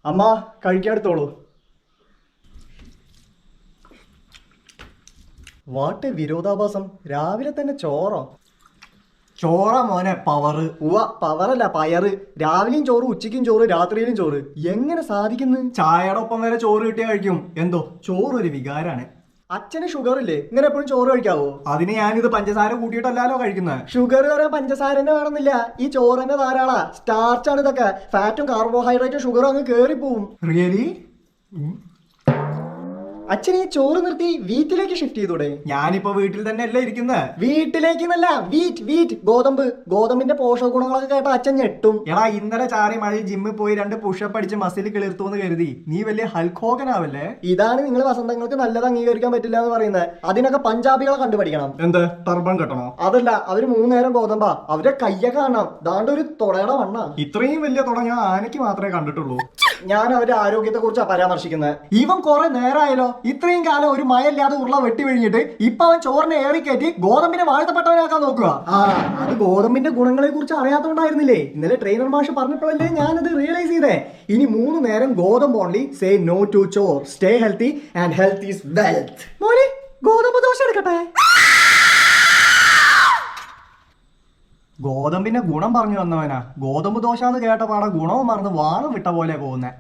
അമ്മ കഴിക്കാടുത്തോളൂ. വാട്ട് വിരോധാഭാസം, രാവിലെ തന്നെ ചോറോ? ചോറ മോനെ, പവറ്. ഉവ്വ, പവറല്ല പയറ്. രാവിലെയും ചോറ്, ഉച്ചയ്ക്കും ചോറ്, രാത്രിയിലും ചോറ്. എങ്ങനെ സാധിക്കുന്നു? ചായയുടെ ഒപ്പം വരെ ചോറ് കിട്ടിയാൽ കഴിക്കും. എന്തോ ചോറൊരു വികാരാണ്. അച്ഛന് ഷുഗർ ഇല്ലേ? ഇങ്ങനെ എപ്പോഴും ചോറ് കഴിക്കാവോ? അതിന് ഞാനിത് പഞ്ചസാര കൂട്ടിയിട്ടല്ലോ കഴിക്കുന്നത്. ഷുഗർ വരെ പഞ്ചസാര തന്നെ വേണമെന്നില്ല, ഈ ചോറ് തന്നെ ധാരാളാ. സ്റ്റാർച്ചാണ് ഇതൊക്കെ. ഫാറ്റും കാർബോഹൈഡ്രേറ്റും ഷുഗറും അങ്ങ് കേറിപ്പോവും. റിയലി? അച്ഛൻ ഈ ചോറ് നിർത്തി വീട്ടിലേക്ക് ഷിഫ്റ്റ് ചെയ്തൂടെ? ഞാനിപ്പോ വീട്ടിൽ തന്നെ അല്ലേ ഇരിക്കുന്നത്. വീട്ടിലേക്കെന്നല്ല, വീറ്റ് ഗോതമ്പ്. ഗോതമ്പിന്റെ പോഷക ഗുണങ്ങളൊക്കെ കേട്ട അച്ഛൻ ഞെട്ടും. എടാ, ഇന്നലെ ചാറി മഴ ജിമ്മിൽ പോയി 2 പുഷപ്പ് അടിച്ച് മസിൽ കിളിർത്തു കരുതി നീ വലിയ ഹൽക്കോകനാവല്ലേ? ഇതാണ് നിങ്ങൾ വസന്തങ്ങൾക്ക് നല്ലത് അംഗീകരിക്കാൻ പറ്റില്ല എന്ന് പറയുന്നത്. അതിനൊക്കെ പഞ്ചാബികളെ കണ്ടുപഠിക്കണം. എന്ത് ടർബൺ കെട്ടണോ? അതല്ല, അവര് 3 നേരം ഗോതമ്പാ. അവരുടെ കയ്യൊക്കെ കാണാം, ദാണ്ട് ഒരു തുടയുടെ വണ്ണ. ഇത്രയും വലിയ തുട ഞാൻ ആനയ്ക്ക് മാത്രമേ കണ്ടിട്ടുള്ളൂ. ഞാൻ അവരുടെ ആരോഗ്യത്തെ കുറിച്ചാണ് പരാമർശിക്കുന്നത്. ഇവൻ കുറെ നേരമായല്ലോ ഇത്രയും കാലം ഒരു മയല്ലാതെ ഉരുള വെട്ടി വിഴിഞ്ഞിട്ട് ഇപ്പൊ അവൻ ചോറിനെ ഏറിക്കയറ്റി ഗോതമ്പിനെ വാഴ്ത്തപ്പെട്ടവനാക്കാൻ നോക്കുക. അത് ഗോതമ്പിന്റെ ഗുണങ്ങളെ കുറിച്ച് അറിയാത്തോണ്ടായിരുന്നില്ലേ? ഇന്നലെ ട്രെയിനർ മാഷ് പറഞ്ഞപ്പോഴല്ലേ ഞാനത് റിയലൈസ് ചെയ്തേ. ഇനി 3 നേരം ഗോതമ്പ് only. Say no to Chor. Stay healthy and health is wealth. മോനെ, ഗോതമ്പ് ദോശ എടുക്കട്ടെ? ഗോതമ്പിന്റെ ഗുണം പറഞ്ഞു വന്നവനാ. ഗോതമ്പ് ദോശ എന്ന് കേട്ട പാടെ ഗുണവും മറന്ന് വാണം വിട്ട പോലെ പോകുന്നേ.